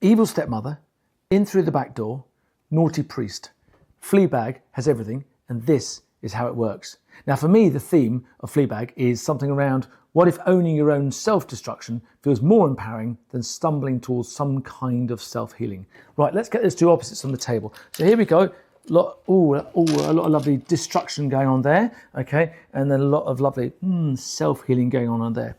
Evil stepmother, in through the back door, naughty priest. Fleabag has everything, and this is how it works. Now, for me, the theme of Fleabag is something around what if owning your own self-destruction feels more empowering than stumbling towards some kind of self-healing. Right, let's get those two opposites on the table. So here we go. A lot of lovely destruction going on there, okay, and then a lot of lovely self-healing going on there.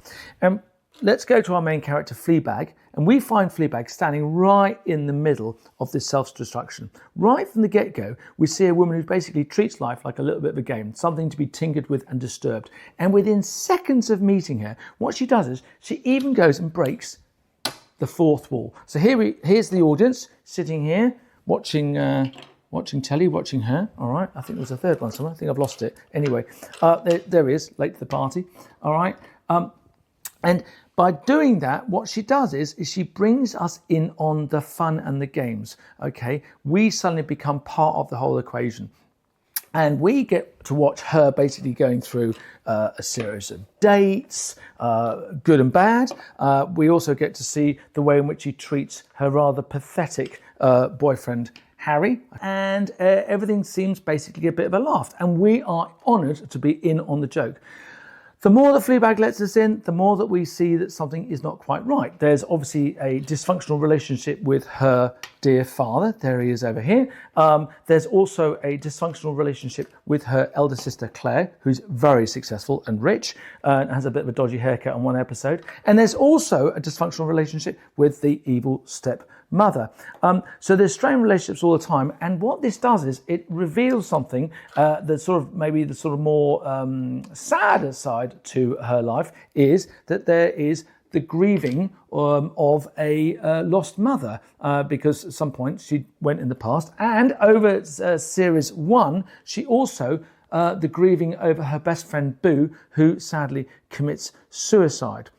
Let's go to our main character, Fleabag, and we find Fleabag standing right in the middle of this self-destruction. Right from the get-go, we see a woman who basically treats life like a little bit of a game, something to be tinkered with and disturbed. And within seconds of meeting her, what she does is she even goes and breaks the fourth wall. So here's the audience sitting here, watching telly, watching her. All right, I think there's a third one somewhere. I think I've lost it. Anyway, there he is, late to the party. All right, and by doing that, what she does is she brings us in on the fun and the games, okay? We suddenly become part of the whole equation. And we get to watch her basically going through a series of dates, good and bad. We also get to see the way in which she treats her rather pathetic boyfriend, Harry, and everything seems basically a bit of a laugh. And we are honoured to be in on the joke. The more that Fleabag lets us in, the more that we see that something is not quite right. There's obviously a dysfunctional relationship with her dear father. There he is over here. There's also a dysfunctional relationship with her elder sister, Claire, who's very successful and rich, and has a bit of a dodgy haircut on one episode. And there's also a dysfunctional relationship with the evil stepmother. So there's strained relationships all the time. And what this does is it reveals something that's sort of maybe the sort of more sadder side to her life, is that there is the grieving of a lost mother, because at some point she went in the past, and over series 1 she also the grieving over her best friend Boo, who sadly commits suicide.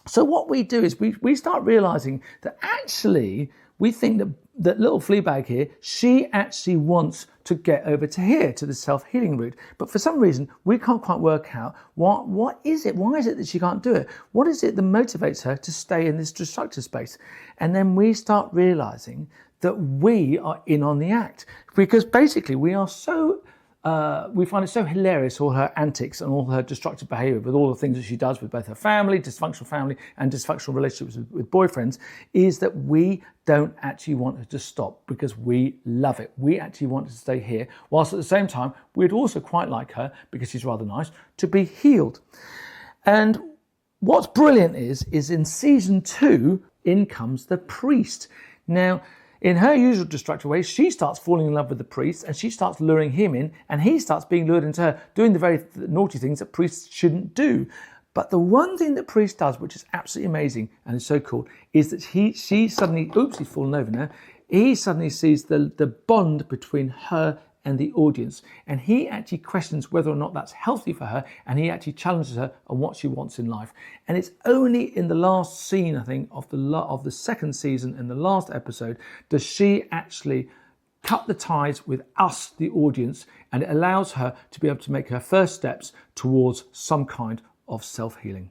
So what we do is we start realizing that actually we think that little Fleabag here, she actually wants to get over to here, to the self-healing route. But for some reason, we can't quite work out what is it? Why is it that she can't do it? What is it that motivates her to stay in this destructive space? And then we start realizing that we are in on the act, because basically we are so we find it so hilarious, all her antics and all her destructive behaviour with all the things that she does with both her family, dysfunctional family, and dysfunctional relationships with boyfriends, is that we don't actually want her to stop because we love it. We actually want her to stay here, whilst at the same time, we'd also quite like her, because she's rather nice, to be healed. And what's brilliant is in season 2, in comes the priest. Now, in her usual destructive way, she starts falling in love with the priest, and she starts luring him in, and he starts being lured into her, doing the very naughty things that priests shouldn't do. But the one thing that priest does, which is absolutely amazing and is so cool, is that she suddenly, he's fallen over now, he suddenly sees the bond between her and the audience, and he actually questions whether or not that's healthy for her, and he actually challenges her on what she wants in life. And it's only in the last scene, I think, of the second season, in the last episode, does she actually cut the ties with us, the audience, and it allows her to be able to make her first steps towards some kind of self-healing.